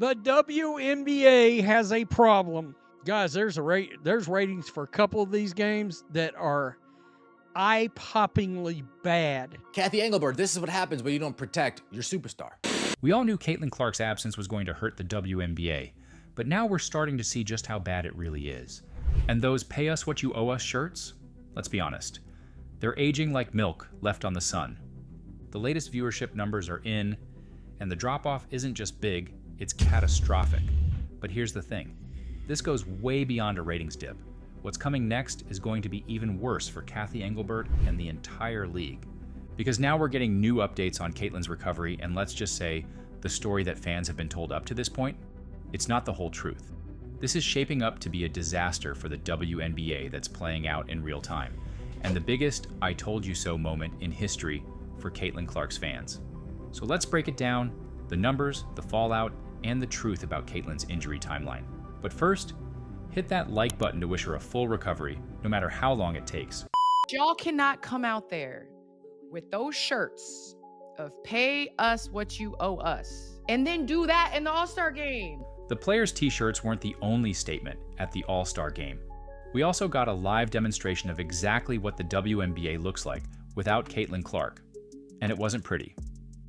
The WNBA has a problem. Guys, there's ratings for a couple of these games that are eye-poppingly bad. Kathy Engelbert, this is what happens when you don't protect your superstar. We all knew Caitlin Clark's absence was going to hurt the WNBA, but now we're starting to see just how bad it really is. And those pay us what you owe us shirts? Let's be honest. They're aging like milk left on the sun. The latest viewership numbers are in, and the drop-off isn't just big, it's catastrophic. But here's the thing. This goes way beyond a ratings dip. What's coming next is going to be even worse for Kathy Engelbert and the entire league. Because now we're getting new updates on Caitlin's recovery, and let's just say, the story that fans have been told up to this point, it's not the whole truth. This is shaping up to be a disaster for the WNBA that's playing out in real time, and the biggest I told you so moment in history for Caitlin Clark's fans. So let's break it down, the numbers, the fallout, and the truth about Caitlin's injury timeline. But first, hit that like button to wish her a full recovery, no matter how long it takes. Y'all cannot come out there with those shirts of pay us what you owe us, and then do that in the All-Star game. The players' t-shirts weren't the only statement at the All-Star game. We also got a live demonstration of exactly what the WNBA looks like without Caitlin Clark. And it wasn't pretty.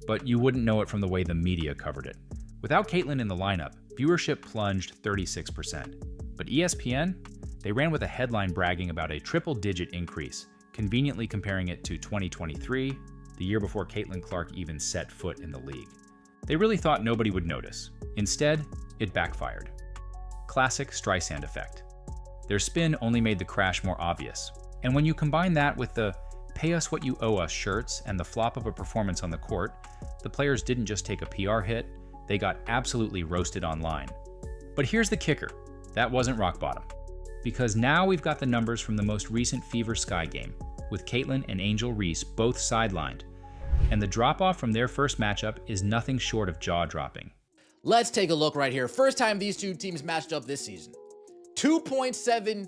But you wouldn't know it from the way the media covered it. Without Caitlin in the lineup, viewership plunged 36%. But ESPN, they ran with a headline bragging about a triple-digit increase, conveniently comparing it to 2023, the year before Caitlin Clark even set foot in the league. They really thought nobody would notice. Instead, it backfired. Classic Streisand effect. Their spin only made the crash more obvious. And when you combine that with the pay us what you owe us shirts and the flop of a performance on the court, the players didn't just take a PR hit, they got absolutely roasted online. But here's the kicker. That wasn't rock bottom. Because now we've got the numbers from the most recent Fever Sky game, with Caitlin and Angel Reese both sidelined. And the drop-off from their first matchup is nothing short of jaw-dropping. Let's take a look right here. First time these two teams matched up this season. 2.7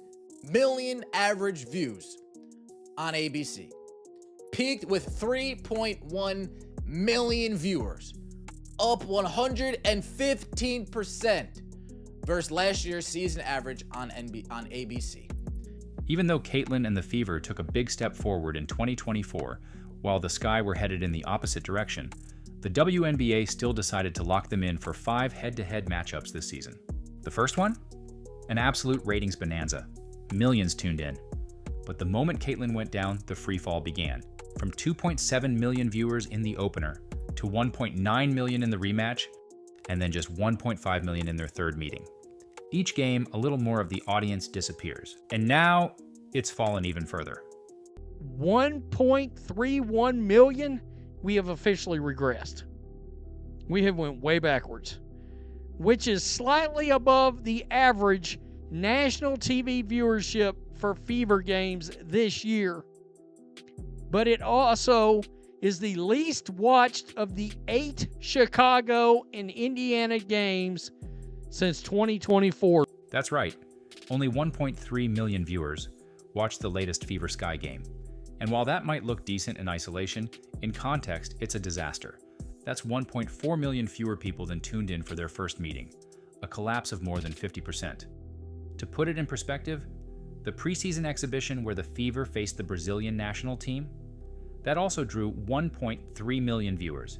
million average views on ABC. Peaked with 3.1 million viewers. Up 115% versus last year's season average on ABC. Even though Caitlin and the Fever took a big step forward in 2024, while the Sky were headed in the opposite direction, the WNBA still decided to lock them in for 5 head-to-head matchups this season. The first one? An absolute ratings bonanza. Millions tuned in. But the moment Caitlin went down, the freefall began. From 2.7 million viewers in the opener, to 1.9 million in the rematch, and then just 1.5 million in their third meeting. Each game, a little more of the audience disappears. And now, it's fallen even further. 1.31 million? We have officially regressed. We have went way backwards, which is slightly above the average national TV viewership for Fever games this year. But it also is the least watched of the 8 Chicago and Indiana games since 2024. That's right. Only 1.3 million viewers watched the latest Fever Sky game. And while that might look decent in isolation, in context, it's a disaster. That's 1.4 million fewer people than tuned in for their first meeting, a collapse of more than 50%. To put it in perspective, the preseason exhibition where the Fever faced the Brazilian national team, that also drew 1.3 million viewers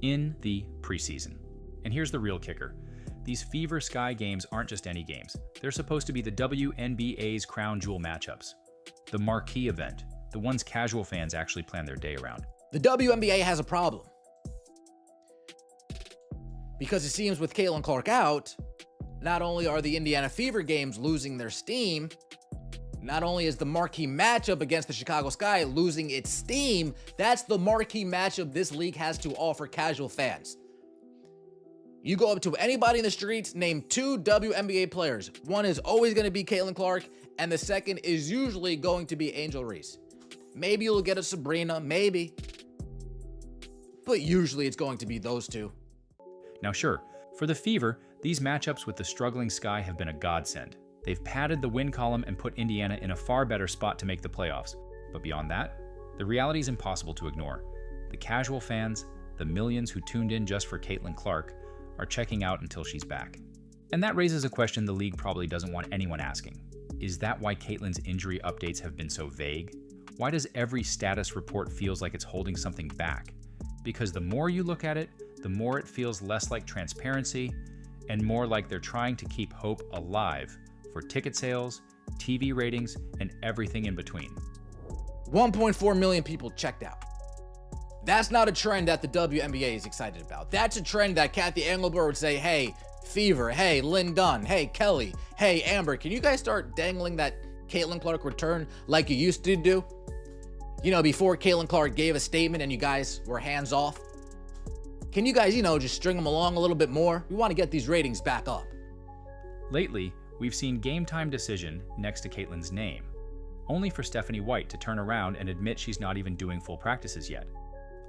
in the preseason. And here's the real kicker. These Fever Sky games aren't just any games. They're supposed to be the WNBA's crown jewel matchups, the marquee event, the ones casual fans actually plan their day around. The WNBA has a problem. Because it seems with Caitlin Clark out, not only are the Indiana Fever games losing their steam, not only is the marquee matchup against the Chicago Sky losing its steam, that's the marquee matchup this league has to offer casual fans. You go up to anybody in the streets, name 2 WNBA players. One is always going to be Caitlin Clark, and the second is usually going to be Angel Reese. Maybe you'll get a Sabrina, maybe. But usually it's going to be those 2. Now sure, for the Fever, these matchups with the struggling Sky have been a godsend. They've padded the win column and put Indiana in a far better spot to make the playoffs. But beyond that, the reality is impossible to ignore. The casual fans, the millions who tuned in just for Caitlin Clark, are checking out until she's back. And that raises a question the league probably doesn't want anyone asking. Is that why Caitlyn's injury updates have been so vague? Why does every status report feels like it's holding something back? Because the more you look at it, the more it feels less like transparency and more like they're trying to keep hope alive for ticket sales, TV ratings, and everything in between. 1.4 million people checked out. That's not a trend that the WNBA is excited about. That's a trend that Kathy Engelbert would say, hey, Fever, hey, Lynn Dunn, hey, Kelly, hey, Amber, can you guys start dangling that Caitlin Clark return like you used to do? You know, before Caitlin Clark gave a statement and you guys were hands off. Can you guys, just string them along a little bit more? We want to get these ratings back up. Lately, we've seen Game Time Decision next to Caitlyn's name, only for Stephanie White to turn around and admit she's not even doing full practices yet.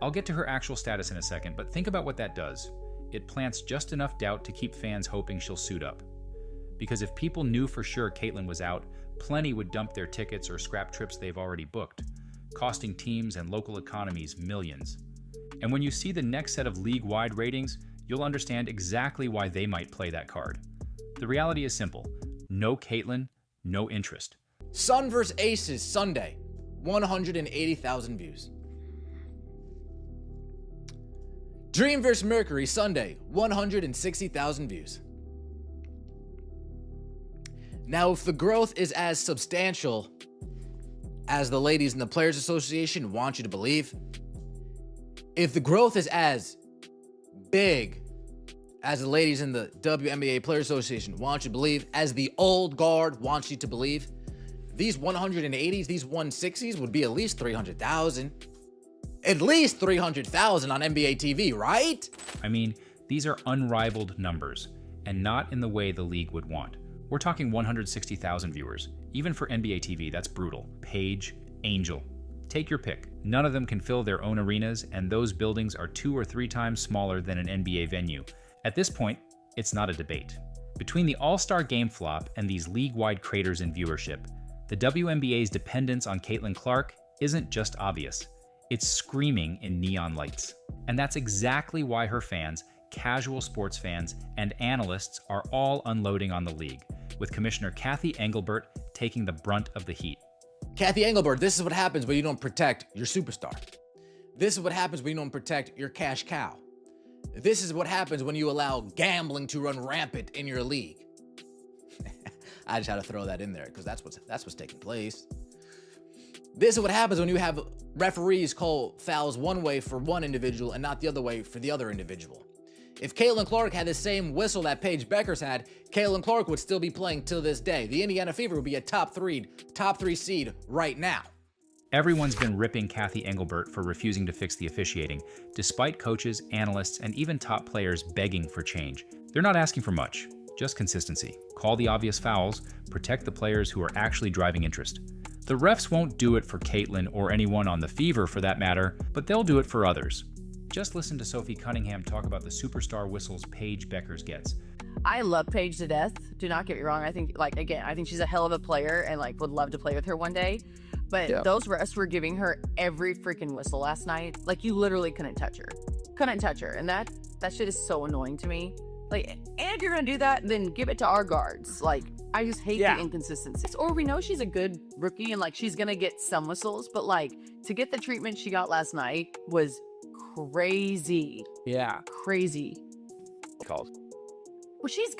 I'll get to her actual status in a second, but think about what that does. It plants just enough doubt to keep fans hoping she'll suit up. Because if people knew for sure Caitlyn was out, plenty would dump their tickets or scrap trips they've already booked, costing teams and local economies millions. And when you see the next set of league-wide ratings, you'll understand exactly why they might play that card. The reality is simple. No Caitlyn, no interest. Sun vs. Aces Sunday, 180,000 views. Dream vs. Mercury Sunday, 160,000 views. Now, if the growth is as substantial as the ladies in the Players Association want you to believe, if the growth is as big as the ladies in the WNBA Players Association want you to believe, as the old guard wants you to believe, these 180s, these 160s would be at least 300,000. At least 300,000 on NBA TV, right? I mean, these are unrivaled numbers, and not in the way the league would want. We're talking 160,000 viewers. Even for NBA TV, that's brutal. Page, Angel. Take your pick. None of them can fill their own arenas, and those buildings are 2 or 3 times smaller than an NBA venue. At this point, it's not a debate. Between the All-Star Game flop and these league-wide craters in viewership, the WNBA's dependence on Caitlin Clark isn't just obvious. It's screaming in neon lights. And that's exactly why her fans, casual sports fans, and analysts are all unloading on the league, with Commissioner Kathy Engelbert taking the brunt of the heat. Kathy Engelbert, this is what happens when you don't protect your superstar. This is what happens when you don't protect your cash cow. This is what happens when you allow gambling to run rampant in your league. I just had to throw that in there because that's what's taking place. This is what happens when you have referees call fouls one way for one individual and not the other way for the other individual. If Caitlin Clark had the same whistle that Paige Beckers had, Caitlin Clark would still be playing till this day. The Indiana Fever would be a top three seed right now. Everyone's been ripping Kathy Engelbert for refusing to fix the officiating, despite coaches, analysts, and even top players begging for change. They're not asking for much, just consistency. Call the obvious fouls, protect the players who are actually driving interest. The refs won't do it for Caitlin or anyone on the Fever for that matter, but they'll do it for others. Just listen to Sophie Cunningham talk about the superstar whistles Paige Beckers gets. I love Paige to death. Do not get me wrong. I think, I think she's a hell of a player and, would love to play with her one day. But those refs were giving her every freaking whistle last night. You literally couldn't touch her. And that shit is so annoying to me. And if you're going to do that, then give it to our guards. I just hate the inconsistencies. Or we know she's a good rookie and, she's going to get some whistles. But, to get the treatment she got last night was crazy. Yeah. Crazy. Called. Well, she's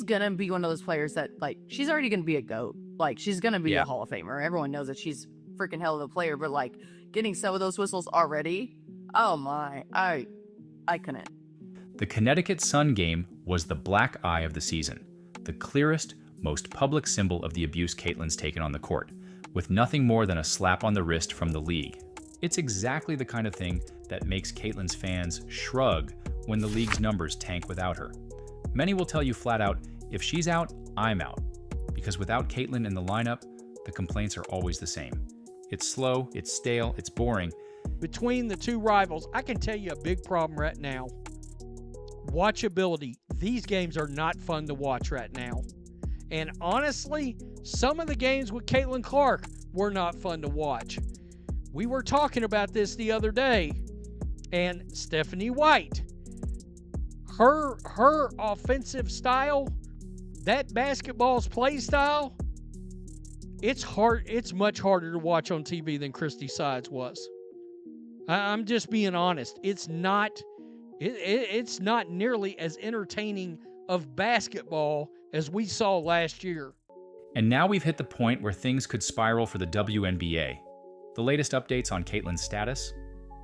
gonna be one of those players that she's already gonna be a GOAT. She's gonna be a Hall of Famer. Everyone knows that she's freaking hell of a player, but getting some of those whistles already, oh my, I couldn't. The Connecticut Sun game was the black eye of the season, the clearest, most public symbol of the abuse Caitlyn's taken on the court, with nothing more than a slap on the wrist from the league. It's exactly the kind of thing that makes Caitlyn's fans shrug when the league's numbers tank without her. Many will tell you flat out, if she's out, I'm out. Because without Caitlyn in the lineup, the complaints are always the same. It's slow, it's stale, it's boring. Between the two rivals, I can tell you a big problem right now. Watchability. These games are not fun to watch right now. And honestly, some of the games with Caitlin Clark were not fun to watch. We were talking about this the other day, and Stephanie White, her offensive style, that basketball's play style, it's much harder to watch on TV than Christy Sides was. I'm just being honest. It's not nearly as entertaining of basketball as we saw last year. And now we've hit the point where things could spiral for the WNBA. The latest updates on Caitlin's status?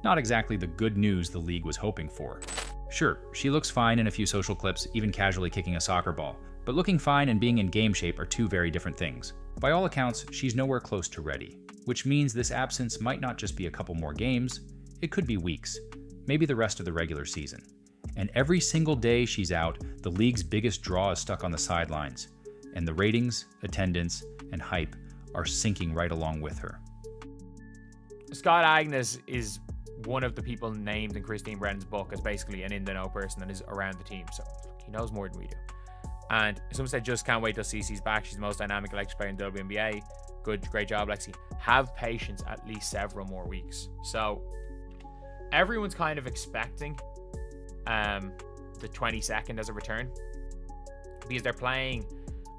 Not exactly the good news the league was hoping for. Sure, she looks fine in a few social clips, even casually kicking a soccer ball, but looking fine and being in game shape are two very different things. By all accounts, she's nowhere close to ready, which means this absence might not just be a couple more games, it could be weeks, maybe the rest of the regular season. And every single day she's out, the league's biggest draw is stuck on the sidelines, and the ratings, attendance, and hype are sinking right along with her. Scott Agnes is one of the people named in Christine Brennan's book as basically an in-the-know person that is around the team, so he knows more than we do. And someone said, just can't wait till Cece's back. She's the most dynamic electric player in the WNBA. Great job, Lexi. Have patience at least several more weeks. So everyone's kind of expecting the 22nd as a return, because they're playing,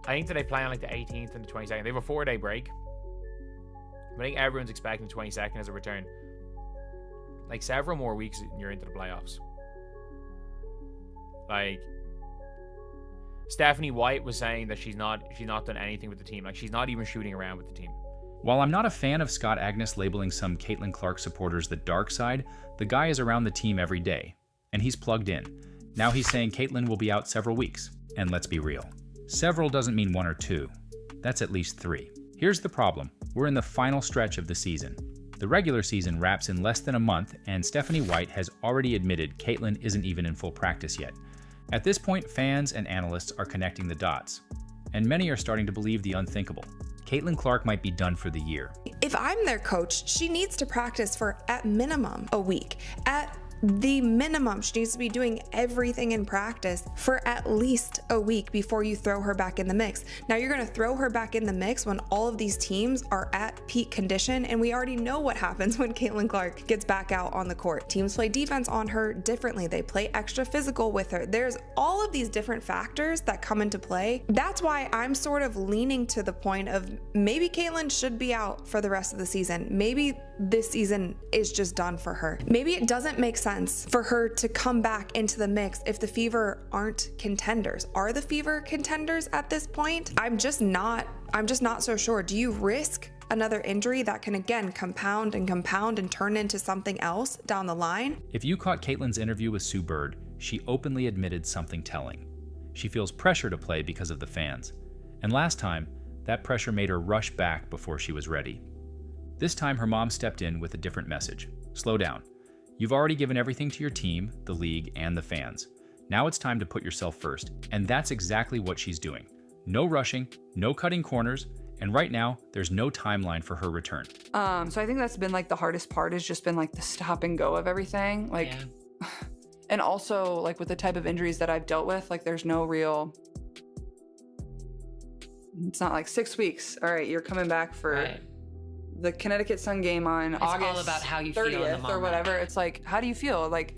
I think that they play on like the 18th and the 22nd. They have a 4-day break. I think everyone's expecting the 22nd as a return. Like several more weeks and you're into the playoffs. Like Stephanie White was saying that she's not done anything with the team. Like she's not even shooting around with the team. While I'm not a fan of Scott Agnes labeling some Caitlin Clark supporters the dark side, the guy is around the team every day, and he's plugged in. Now he's saying Caitlin will be out several weeks, and let's be real. Several doesn't mean 1 or 2. That's at least 3. Here's the problem. We're in the final stretch of the season. The regular season wraps in less than a month, and Stephanie White has already admitted Caitlin isn't even in full practice yet. At this point, fans and analysts are connecting the dots, and many are starting to believe the unthinkable. Caitlin Clark might be done for the year. If I'm their coach, she needs to practice for at minimum a week. At the minimum, she needs to be doing everything in practice for at least a week before you throw her back in the mix. Now you're going to throw her back in the mix when all of these teams are at peak condition, and we already know what happens when Caitlin Clark gets back out on the court. Teams play defense on her differently. They play extra physical with her. There's all of these different factors that come into play. That's why I'm sort of leaning to the point of maybe Caitlin should be out for the rest of the season. Maybe this season is just done for her. Maybe it doesn't make sense for her to come back into the mix if the Fever aren't contenders. Are the Fever contenders at this point? I'm just not so sure. Do you risk another injury that can again compound and turn into something else down the line? If you caught Caitlin's interview with Sue Bird, she openly admitted something telling. She feels pressure to play because of the fans. And last time, that pressure made her rush back before she was ready. This time, her mom stepped in with a different message. Slow down. You've already given everything to your team, the league, and the fans. Now it's time to put yourself first, and that's exactly what she's doing. No rushing, no cutting corners, and right now, there's no timeline for her return. So I think that's been like the hardest part, has just been like the stop and go of everything. Like, yeah. And also like with the type of injuries that I've dealt with, like there's no real, it's not like 6 weeks. All right, you're coming back for the Connecticut Sun game on August all about how you 30th feel in the moment. Or whatever. It's like, how do you feel? Like,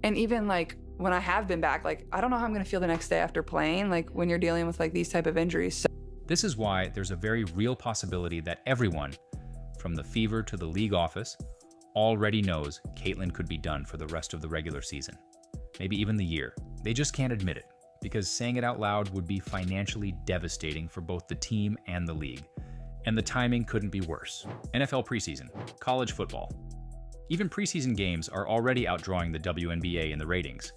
and even like when I have been back, like I don't know how I'm gonna feel the next day after playing, like when you're dealing with like these type of injuries. So this is why there's a very real possibility that everyone, from the Fever to the league office, already knows Caitlin could be done for the rest of the regular season. Maybe even the year. They just can't admit it, because saying it out loud would be financially devastating for both the team and the league. And the timing couldn't be worse. NFL preseason, college football. Even preseason games are already outdrawing the WNBA in the ratings.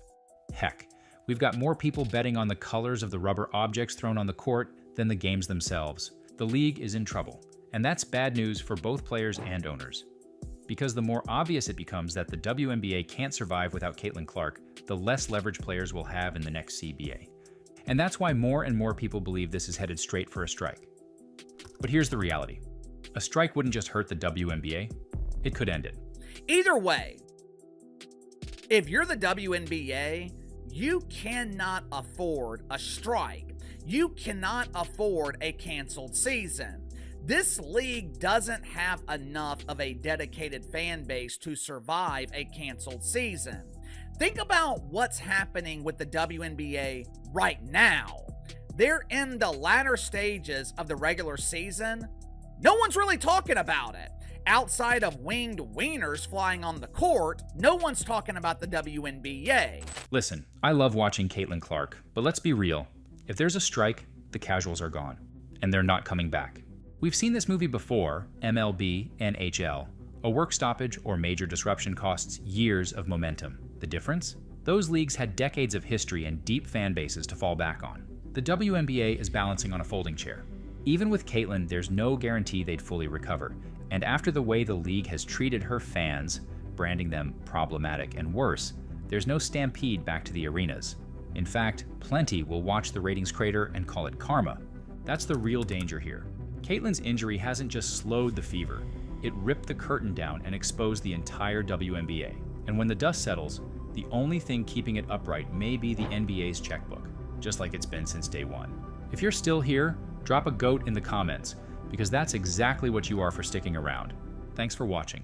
Heck, we've got more people betting on the colors of the rubber objects thrown on the court than the games themselves. The league is in trouble, and that's bad news for both players and owners. Because the more obvious it becomes that the WNBA can't survive without Caitlin Clark, the less leverage players will have in the next CBA. And that's why more and more people believe this is headed straight for a strike. But here's the reality. A strike wouldn't just hurt the WNBA, it could end it. Either way, if you're the WNBA, you cannot afford a strike. You cannot afford a canceled season. This league doesn't have enough of a dedicated fan base to survive a canceled season. Think about what's happening with the WNBA right now. They're in the latter stages of the regular season. No one's really talking about it. Outside of winged wieners flying on the court, no one's talking about the WNBA. Listen, I love watching Caitlin Clark, but let's be real. If there's a strike, the casuals are gone, and they're not coming back. We've seen this movie before, MLB, NHL. A work stoppage or major disruption costs years of momentum. The difference? Those leagues had decades of history and deep fan bases to fall back on. The WNBA is balancing on a folding chair. Even with Caitlin, there's no guarantee they'd fully recover. And after the way the league has treated her fans, branding them problematic and worse, there's no stampede back to the arenas. In fact, plenty will watch the ratings crater and call it karma. That's the real danger here. Caitlin's injury hasn't just slowed the fever, it ripped the curtain down and exposed the entire WNBA. And when the dust settles, the only thing keeping it upright may be the NBA's checkbook, just like it's been since day one. If you're still here, drop a goat in the comments, because that's exactly what you are for sticking around. Thanks for watching.